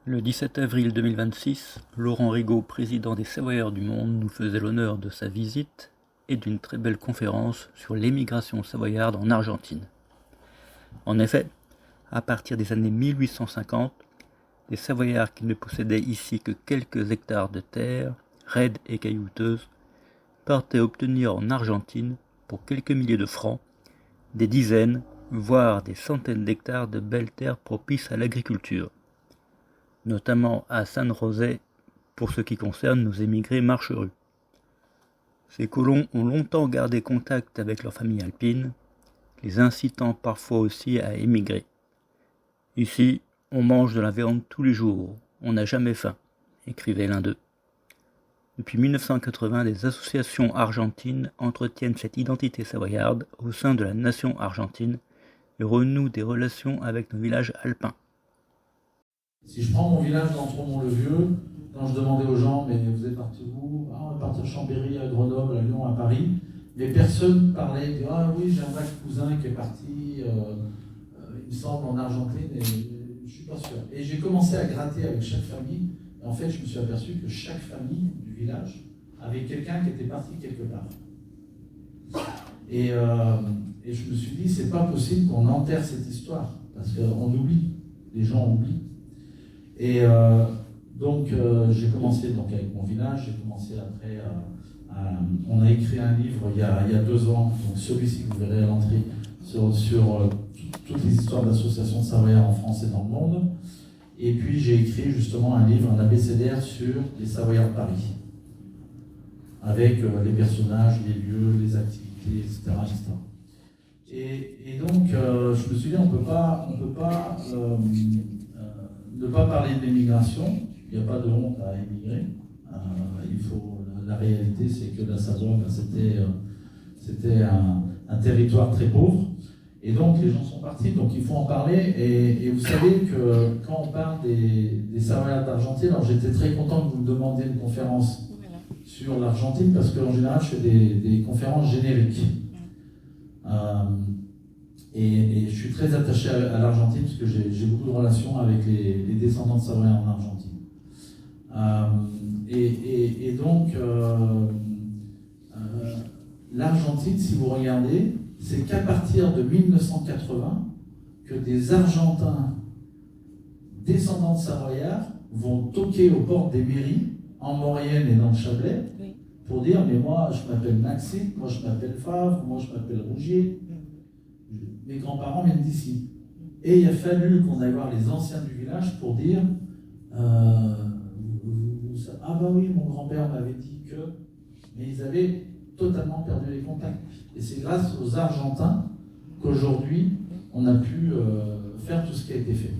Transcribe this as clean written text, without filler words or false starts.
Le 17 avril 2026, Laurent Rigaud, président des Savoyards du Monde, nous faisait l'honneur de sa visite et d'une très belle conférence sur l'émigration savoyarde en Argentine. En effet, à partir des années 1850, les Savoyards qui ne possédaient ici que quelques hectares de terre, raides et caillouteuses, partaient obtenir en Argentine, pour quelques milliers de francs, des dizaines, voire des centaines d'hectares de belles terres propices à l'agriculture, notamment à San José pour ce qui concerne nos émigrés marcherus. Ces colons ont longtemps gardé contact avec leur famille alpine, les incitant parfois aussi à émigrer. Ici, on mange de la viande tous les jours, on n'a jamais faim, écrivait l'un d'eux. Depuis 1980, des associations argentines entretiennent cette identité savoyarde au sein de la nation argentine et renouent des relations avec nos villages alpins. Si je prends mon village d'Entremont-le-Vieux, quand je demandais aux gens, mais vous êtes partis où? Ah, on est parti à Chambéry, à Grenoble, à Lyon, à Paris. Mais personne parlait de ah oui, j'ai un vague cousin qui est parti, il me semble, en Argentine, et je ne suis pas sûr. Et j'ai commencé à gratter avec chaque famille, et en fait, je me suis aperçu que chaque famille du village avait quelqu'un qui était parti quelque part. Et je me suis dit, c'est pas possible qu'on enterre cette histoire, parce qu'on oublie, les gens oublient. Et donc, j'ai commencé donc, avec mon village, j'ai commencé après on a écrit un livre il y a 2 ans, donc celui-ci que vous verrez à l'entrée, sur toutes les histoires d'associations savoyardes en France et dans le monde. Et puis j'ai écrit justement un livre, un abécédaire sur les Savoyards de Paris, avec les personnages, les lieux, les activités, etc. Et donc, je me suis dit, on ne peut pas ne pas parler de l'émigration. Il n'y a pas de honte à émigrer. La réalité, c'est que la Savoie, c'était un territoire très pauvre. Et donc, les gens sont partis, donc il faut en parler. Et vous savez que quand on parle des Savoyards d'Argentine, alors j'étais très content que vous me demandiez une conférence sur l'Argentine, parce qu'en général, je fais des conférences génériques. Et je suis très attaché à l'Argentine, parce que j'ai beaucoup de relations avec les descendants de Savoyards en Argentine. Et donc, l'Argentine, si vous regardez, c'est qu'à partir de 1980 que des Argentins descendants de Savoyards vont toquer aux portes des mairies, en Maurienne et dans le Chablais, pour dire « mais moi, je m'appelle Maxime, moi je m'appelle Favre, moi je m'appelle Rougier, mes grands-parents viennent d'ici ». Et il a fallu qu'on aille voir les anciens du village pour dire ah bah oui, mon grand-père m'avait dit que... Mais ils avaient totalement perdu les contacts. Et c'est grâce aux Argentins qu'aujourd'hui, on a pu faire tout ce qui a été fait.